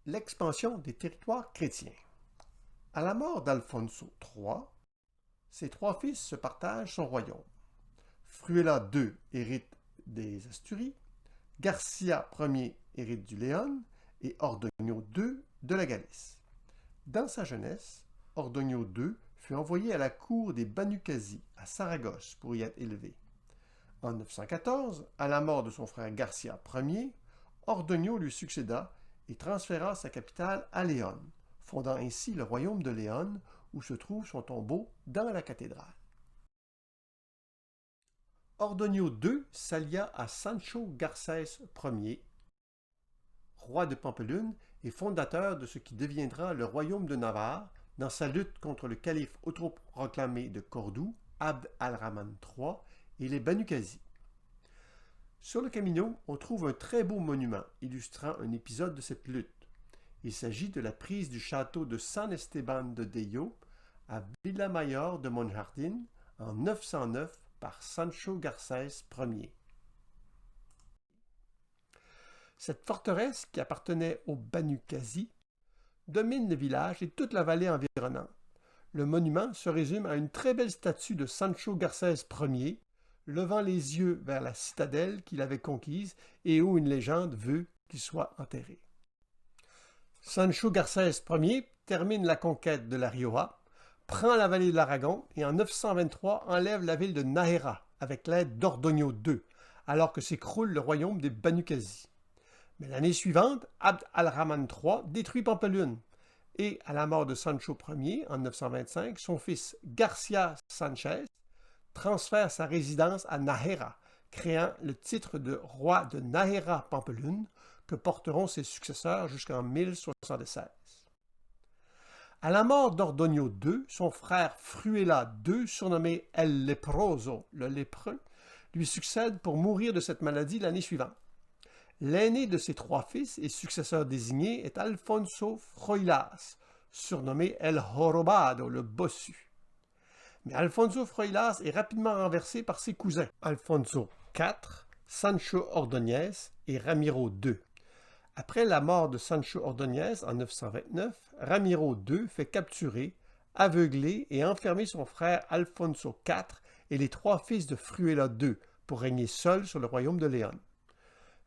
L'expansion des territoires chrétiens. À la mort d'Alfonso III, ses trois fils se partagent son royaume. Fruela II hérite des Asturies, Garcia Ier hérite du Léon et Ordogno II de la Galice. Dans sa jeunesse, Ordogno II fut envoyé à la cour des Banu Qasi à Saragosse pour y être élevé. En 914, à la mort de son frère Garcia Ier, Ordogno lui succéda et transféra sa capitale à Léon, fondant ainsi le royaume de Léon, où se trouve son tombeau dans la cathédrale. Ordogno II s'allia à Sancho Garcés Ier, roi de Pampelune et fondateur de ce qui deviendra le royaume de Navarre dans sa lutte contre le calife autoproclamé de Cordoue, Abd al-Rahman III, et les Banu Qasi. Sur le Camino, on trouve un très beau monument illustrant un épisode de cette lutte. Il s'agit de la prise du château de San Esteban de Deyo à Villamayor de Monjardin en 909 par Sancho Garcés Ier. Cette forteresse, qui appartenait aux Banu Qasi, domine le village et toute la vallée environnante. Le monument se résume à une très belle statue de Sancho Garcés Ier, levant les yeux vers la citadelle qu'il avait conquise et où une légende veut qu'il soit enterré. Sancho Garcés Ier termine la conquête de la Rioja, prend la vallée de l'Aragon et en 923 enlève la ville de Nájera avec l'aide d'Ordogno II, alors que s'écroule le royaume des Banu Qasi. Mais l'année suivante, Abd al-Rahman III détruit Pampelune et, à la mort de Sancho Ier en 925, son fils Garcia Sanchez transfère sa résidence à Nájera, créant le titre de roi de Nájera Pampelune que porteront ses successeurs jusqu'en 1076. À la mort d'Ordogno II, son frère Fruela II, surnommé El Leproso, le lépreux, lui succède pour mourir de cette maladie l'année suivante. L'aîné de ses trois fils et successeur désigné est Alfonso Froilas, surnommé El Jorobado, le bossu. Mais Alfonso Froilas est rapidement renversé par ses cousins, Alfonso IV, Sancho Ordóñez et Ramiro II. Après la mort de Sancho Ordóñez en 929, Ramiro II fait capturer, aveugler et enfermer son frère Alfonso IV et les trois fils de Fruela II pour régner seul sur le royaume de Léon.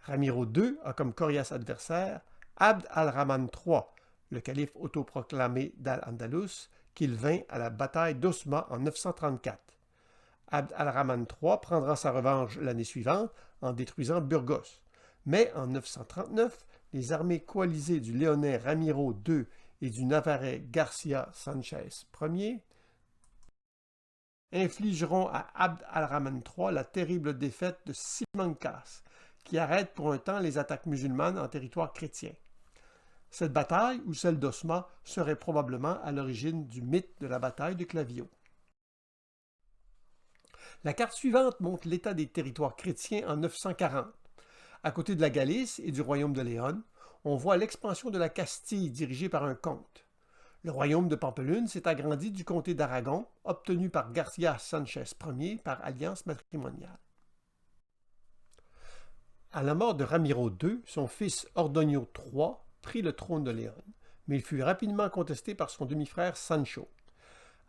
Ramiro II a comme coriace adversaire Abd al-Rahman III, le calife autoproclamé d'Al-Andalus, qu'il vint à la bataille d'Osma en 934. Abd al-Rahman III prendra sa revanche l'année suivante en détruisant Burgos. Mais en 939, les armées coalisées du Léonais Ramiro II et du Navarrais Garcia Sanchez Ier infligeront à Abd al-Rahman III la terrible défaite de Simancas, qui arrête pour un temps les attaques musulmanes en territoire chrétien. Cette bataille, ou celle d'Osma, serait probablement à l'origine du mythe de la bataille de Clavio. La carte suivante montre l'état des territoires chrétiens en 940. À côté de la Galice et du royaume de Léon, on voit l'expansion de la Castille dirigée par un comte. Le royaume de Pampelune s'est agrandi du comté d'Aragon, obtenu par Garcia Sanchez Ier par alliance matrimoniale. À la mort de Ramiro II, son fils Ordogno III prit le trône de Léon, mais il fut rapidement contesté par son demi-frère Sancho.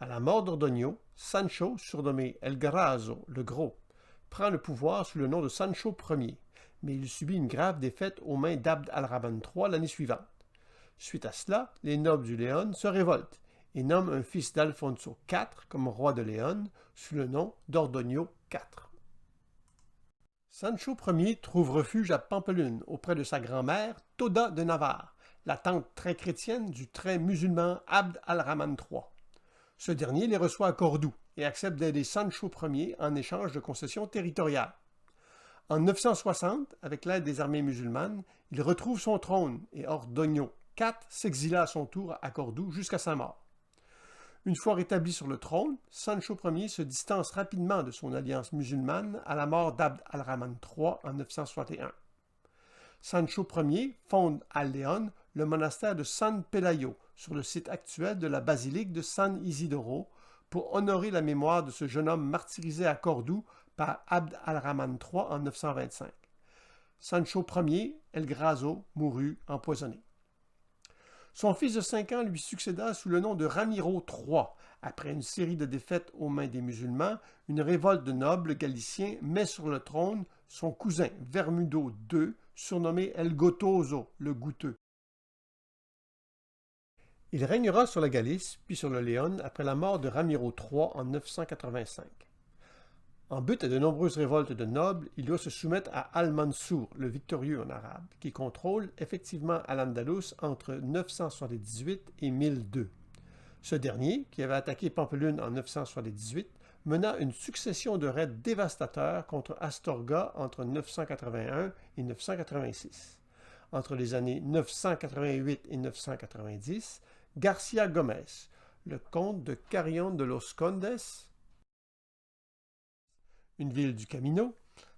À la mort d'Ordogno, Sancho, surnommé El Grasso, le Gros, prend le pouvoir sous le nom de Sancho Ier, mais il subit une grave défaite aux mains d'Abd al-Rahman III l'année suivante. Suite à cela, les nobles du Léon se révoltent et nomment un fils d'Alfonso IV comme roi de Léon sous le nom d'Ordogno IV. Sancho Ier trouve refuge à Pampelune auprès de sa grand-mère Toda de Navarre, la tante très chrétienne du très musulman Abd al-Rahman III. Ce dernier les reçoit à Cordoue et accepte d'aider Sancho Ier en échange de concessions territoriales. En 960, avec l'aide des armées musulmanes, il retrouve son trône et Ordogno IV s'exila à son tour à Cordoue jusqu'à sa mort. Une fois rétabli sur le trône, Sancho Ier se distance rapidement de son alliance musulmane à la mort d'Abd al-Rahman III en 961. Sancho Ier fonde à Léon le monastère de San Pelayo sur le site actuel de la basilique de San Isidoro pour honorer la mémoire de ce jeune homme martyrisé à Cordoue par Abd al-Rahman III en 925. Sancho Ier, El Grasso, mourut empoisonné. Son fils de 5 ans lui succéda sous le nom de Ramiro III. Après une série de défaites aux mains des musulmans, une révolte de nobles galiciens met sur le trône son cousin Vermudo II, surnommé El Gotoso, le goûteux. Il régnera sur la Galice, puis sur le Léon, après la mort de Ramiro III en 985. En butte à de nombreuses révoltes de nobles, il doit se soumettre à Al-Mansour, le victorieux en arabe, qui contrôle effectivement Al-Andalus entre 978 et 1002. Ce dernier, qui avait attaqué Pampelune en 978, mena une succession de raids dévastateurs contre Astorga entre 981 et 986. Entre les années 988 et 990, Garcia Gómez, le comte de Carrión de los Condes, une ville du Camino,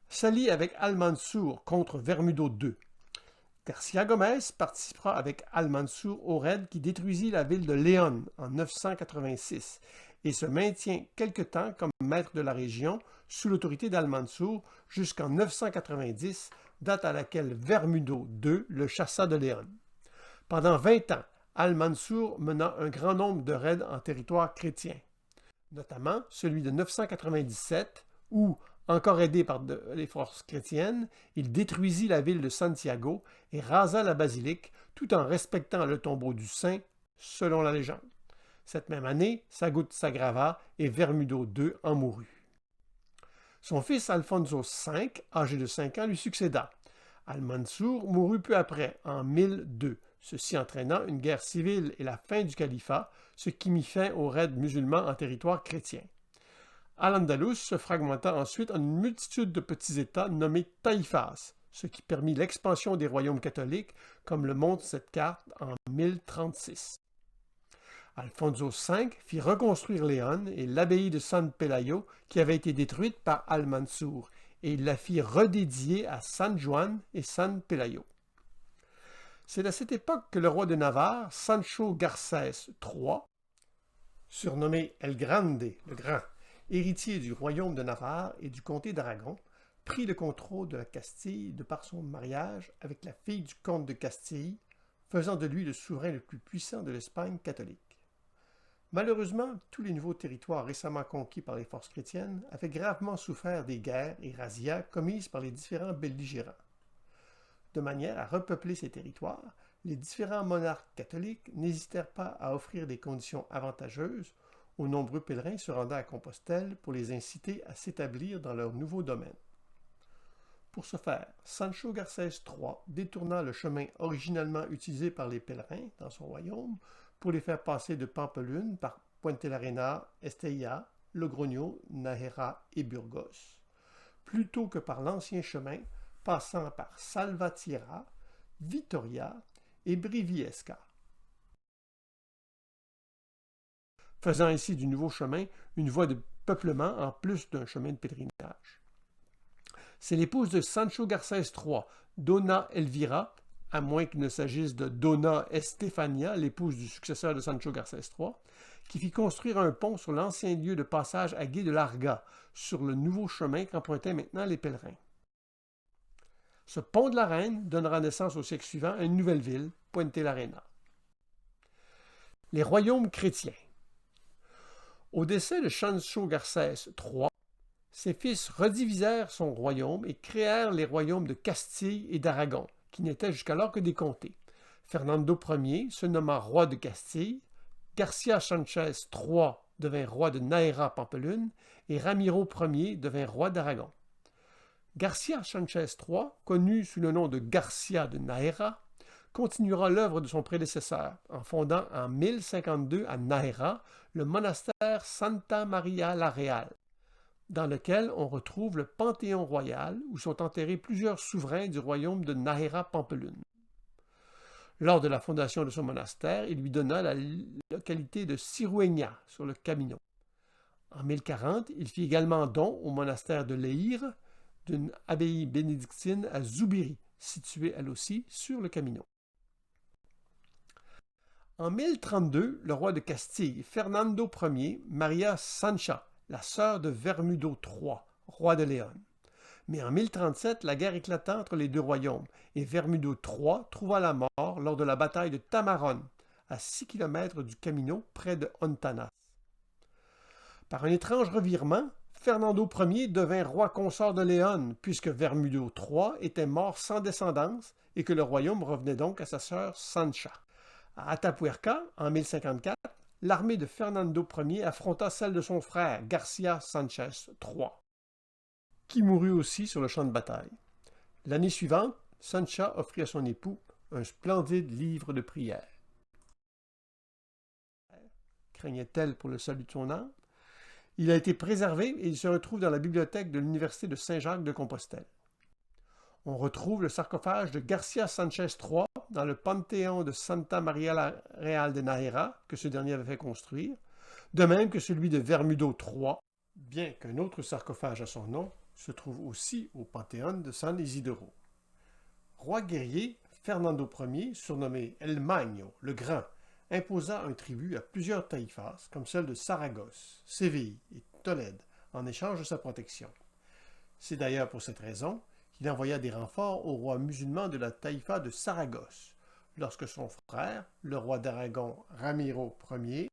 s'allie avec Al-Mansour contre Vermudo II. Garcia Gómez participera avec Al-Mansour au raid qui détruisit la ville de Léon en 986 et se maintient quelque temps comme maître de la région sous l'autorité d'Al-Mansour jusqu'en 990, date à laquelle Vermudo II le chassa de Léon. Pendant 20 ans, Al-Mansour mena un grand nombre de raids en territoire chrétien, notamment celui de 997 où, encore aidé par les forces chrétiennes, il détruisit la ville de Santiago et rasa la basilique tout en respectant le tombeau du saint, selon la légende. Cette même année, sa goutte s'aggrava et Vermudo II en mourut. Son fils Alfonso V, âgé de 5 ans, lui succéda. Al-Mansour mourut peu après, en 1002, ceci entraînant une guerre civile et la fin du califat, ce qui mit fin aux raids musulmans en territoire chrétien. Al-Andalus se fragmenta ensuite en une multitude de petits États nommés taïfas, ce qui permit l'expansion des royaumes catholiques, comme le montre cette carte en 1036. Alfonso V fit reconstruire Léon et l'abbaye de San Pelayo, qui avait été détruite par Al-Mansour, et il la fit redédier à San Juan et San Pelayo. C'est à cette époque que le roi de Navarre, Sancho Garcés III, surnommé El Grande, le Grand, héritier du royaume de Navarre et du comté d'Aragon, prit le contrôle de la Castille de par son mariage avec la fille du comte de Castille, faisant de lui le souverain le plus puissant de l'Espagne catholique. Malheureusement, tous les nouveaux territoires récemment conquis par les forces chrétiennes avaient gravement souffert des guerres et razzias commises par les différents belligérants. De manière à repeupler ces territoires, les différents monarques catholiques n'hésitèrent pas à offrir des conditions avantageuses aux nombreux pèlerins se rendant à Compostelle pour les inciter à s'établir dans leur nouveau domaine. Pour ce faire, Sancho Garcés III détourna le chemin originalement utilisé par les pèlerins dans son royaume pour les faire passer de Pampelune par Puente-la-Reina, Estella, Logroño, Nájera et Burgos, plutôt que par l'ancien chemin passant par Salvatierra, Vitoria et Briviesca, faisant ainsi du nouveau chemin une voie de peuplement en plus d'un chemin de pèlerinage. C'est l'épouse de Sancho Garcés III, Dona Elvira, à moins qu'il ne s'agisse de Dona Estefania, l'épouse du successeur de Sancho Garcés III, qui fit construire un pont sur l'ancien lieu de passage à Gué de Larga, sur le nouveau chemin qu'empruntaient maintenant les pèlerins. Ce pont de la Reine donnera naissance au siècle suivant à une nouvelle ville, Puente-la-Reina. Les royaumes chrétiens. Au décès de Sancho Garcés III, ses fils redivisèrent son royaume et créèrent les royaumes de Castille et d'Aragon, qui n'étaient jusqu'alors que des comtés. Fernando Ier se nomma roi de Castille, Garcia Sanchez III devint roi de Nájera Pampelune et Ramiro Ier devint roi d'Aragon. Garcia Sanchez III, connu sous le nom de Garcia de Nájera, continuera l'œuvre de son prédécesseur en fondant en 1052 à Nájera le monastère Santa Maria la Real, dans lequel on retrouve le Panthéon royal où sont enterrés plusieurs souverains du royaume de Nájera Pampelune. Lors de la fondation de ce monastère, il lui donna la localité de Sirueña sur le Camino. En 1040, il fit également don au monastère de Leir d'une abbaye bénédictine à Zubiri, située elle aussi sur le Camino. En 1032, le roi de Castille, Fernando Ier, maria Sancha, la sœur de Vermudo III, roi de Léon. Mais en 1037, la guerre éclata entre les deux royaumes et Vermudo III trouva la mort lors de la bataille de Tamarón, à 6 km du Camino, près de Hontanas. Par un étrange revirement, Fernando Ier devint roi consort de Léon, puisque Vermudo III était mort sans descendance et que le royaume revenait donc à sa sœur Sancha. À Atapuerca, en 1054, l'armée de Fernando Ier affronta celle de son frère, Garcia Sanchez III, qui mourut aussi sur le champ de bataille. L'année suivante, Sancha offrit à son époux un splendide livre de prières. Craignait-elle pour le salut de son âme? Il a été préservé et il se retrouve dans la bibliothèque de l'Université de Saint-Jacques de Compostelle. On retrouve le sarcophage de Garcia Sanchez III dans le Panthéon de Santa Maria la Real de Nájera, que ce dernier avait fait construire, de même que celui de Vermudo III, bien qu'un autre sarcophage à son nom se trouve aussi au Panthéon de San Isidoro. Roi guerrier, Fernando Ier, surnommé El Magno, le Grand, imposa un tribut à plusieurs taïfas, comme celle de Saragosse, Séville et Tolède, en échange de sa protection. C'est d'ailleurs pour cette raison qu'il envoya des renforts au roi musulman de la taïfa de Saragosse, lorsque son frère, le roi d'Aragon Ramiro Ier,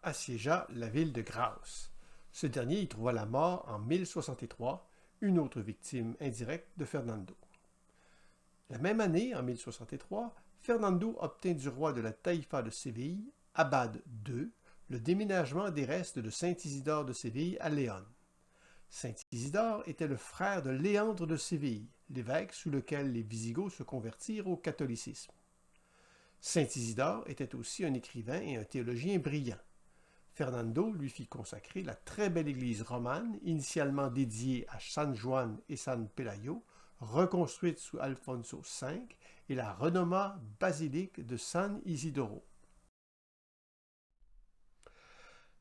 assiégea la ville de Graus. Ce dernier y trouva la mort en 1063, une autre victime indirecte de Fernando. La même année, en 1063, Fernando obtint du roi de la taïfa de Séville, Abad II, le déménagement des restes de Saint Isidore de Séville à Léon. Saint Isidore était le frère de Léandre de Séville, l'évêque sous lequel les Visigoths se convertirent au catholicisme. Saint Isidore était aussi un écrivain et un théologien brillant. Fernando lui fit consacrer la très belle église romane, initialement dédiée à San Juan et San Pelayo, reconstruite sous Alfonso V, et la renomma basilique de San Isidoro.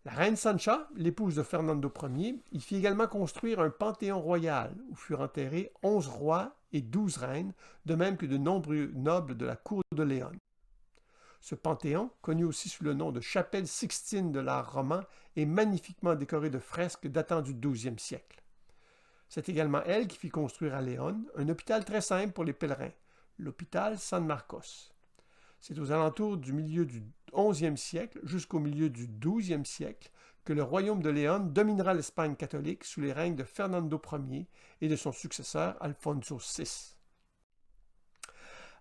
La reine Sancha, l'épouse de Fernando Ier, y fit également construire un panthéon royal où furent enterrés 11 rois et 12 reines, de même que de nombreux nobles de la cour de Léon. Ce panthéon, connu aussi sous le nom de chapelle Sixtine de l'art roman, est magnifiquement décoré de fresques datant du XIIe siècle. C'est également elle qui fit construire à Léon un hôpital très simple pour les pèlerins, l'hôpital San Marcos. C'est aux alentours du milieu du XIe siècle jusqu'au milieu du XIIe siècle que le royaume de Léon dominera l'Espagne catholique sous les règnes de Fernando Ier et de son successeur Alfonso VI.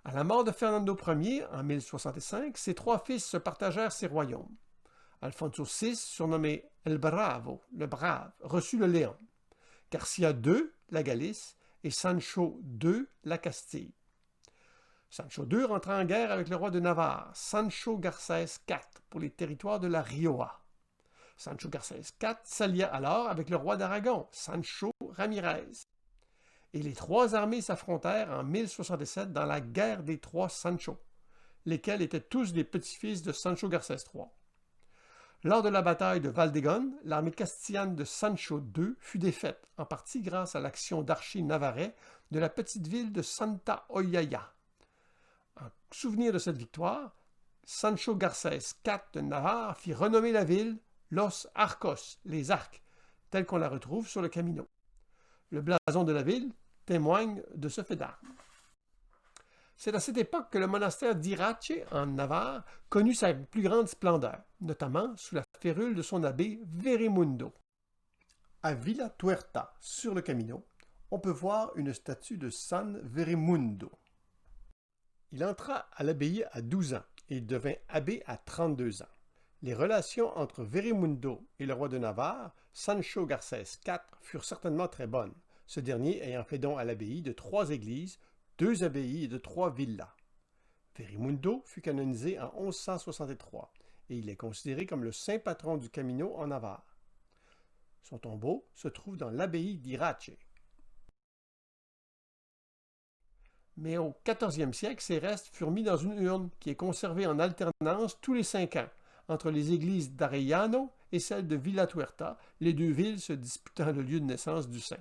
À la mort de Fernando Ier en 1065, ses 3 fils se partagèrent ces royaumes. Alfonso VI, surnommé El Bravo, le Brave, reçut le Léon. Garcia II, la Galice, et Sancho II, la Castille. Sancho II rentra en guerre avec le roi de Navarre, Sancho Garcés IV, pour les territoires de la Rioja. Sancho Garcés IV s'allia alors avec le roi d'Aragon, Sancho Ramirez. Et les 3 armées s'affrontèrent en 1067 dans la guerre des 3 Sancho, lesquels étaient tous des petits-fils de Sancho Garcés III. Lors de la bataille de Valdegon, l'armée castillane de Sancho II fut défaite, en partie grâce à l'action d'archers navarrais de la petite ville de Santa Olalla. En souvenir de cette victoire, Sancho Garcés IV de Navarre fit renommer la ville Los Arcos, les Arcs, telle qu'on la retrouve sur le Camino. Le blason de la ville témoigne de ce fait d'armes. C'est à cette époque que le monastère d'Irache, en Navarre, connut sa plus grande splendeur, notamment sous la férule de son abbé Verimundo. À Villa Tuerta, sur le Camino, on peut voir une statue de San Verimundo. Il entra à l'abbaye à 12 ans et il devint abbé à 32 ans. Les relations entre Verimundo et le roi de Navarre, Sancho Garcés IV, furent certainement très bonnes, ce dernier ayant fait don à l'abbaye de 3 églises, 2 abbayes et de 3 villas. Verimundo fut canonisé en 1163 et il est considéré comme le saint patron du Camino en Navarre. Son tombeau se trouve dans l'abbaye d'Irache. Mais au XIVe siècle, ses restes furent mis dans une urne qui est conservée en alternance tous les 5 ans, entre les églises d'Arellano et celle de Villa Tuerta, les 2 villes se disputant le lieu de naissance du saint.